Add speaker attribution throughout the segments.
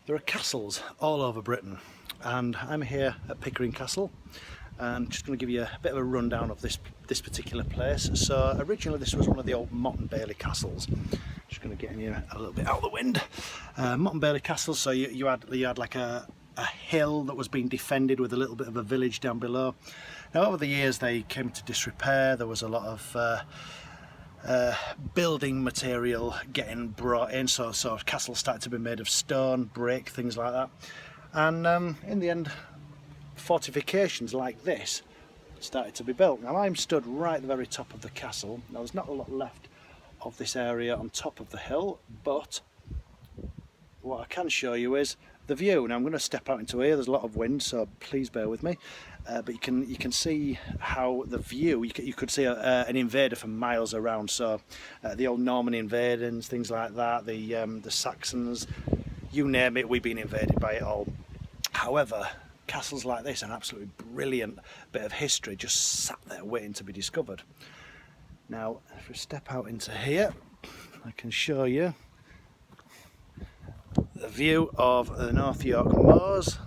Speaker 1: There are castles all over Britain, and I'm here at Pickering Castle and just going to give you a bit of a rundown of this particular place. So originally this was one of the old Motte and Bailey castles. Just going to get in here a little bit out of the wind. Motte and Bailey castle, so you had like a hill that was being defended with a little bit of a village down below. Now over the years they came to disrepair. There was a lot of building material getting brought in, so castles started to be made of stone, brick, things like that, and in the end fortifications like this started to be built. Now I'm stood right at the very top of the castle. Now there's not a lot left of this area on top of the hill, but what I can show you is the view. Now I'm going to step out into here. There's a lot of wind, so please bear with me. But you can see how the view. You could see an invader for miles around. So the old Norman invadings, things like that. The Saxons, you name it, we've been invaded by it all. However, castles like this are an absolutely brilliant bit of history, just sat there waiting to be discovered. Now, if we step out into here, I can show you the view of the North Yorkshire moors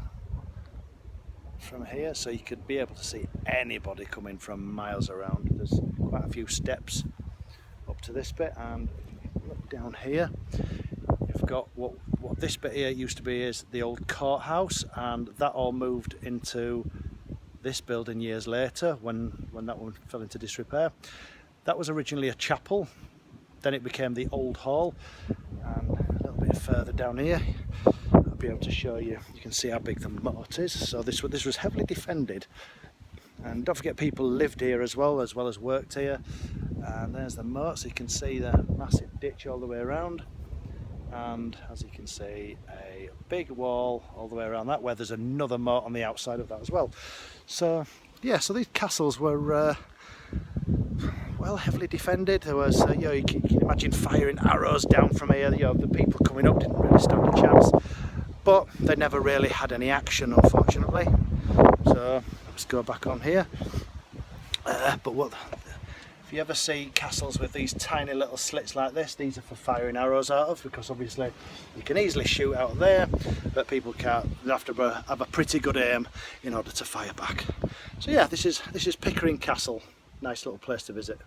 Speaker 1: from here, so you could be able to see anybody coming from miles around. There's quite a few steps up to this bit, and look down here, you've got what this bit here used to be is the old courthouse, and that all moved into this building years later when that one fell into disrepair. That was originally a chapel, then it became the old hall, and a little bit further down here I'll be able to show you. You can see how big the moat is. So this was heavily defended, and don't forget people lived here as well as worked here. And there's the moat, so you can see the massive ditch all the way around, and as you can see a big wall all the way around that, where there's another moat on the outside of that as well. So yeah, so these castles were well, heavily defended. There was, you can imagine firing arrows down from here. The people coming up didn't really stand a chance, but they never really had any action, unfortunately. So let's go back on here. If you ever see castles with these tiny little slits like this, these are for firing arrows out of, because obviously you can easily shoot out there, but people can't. They have to have a pretty good aim in order to fire back. So yeah, this is Pickering Castle. Nice little place to visit.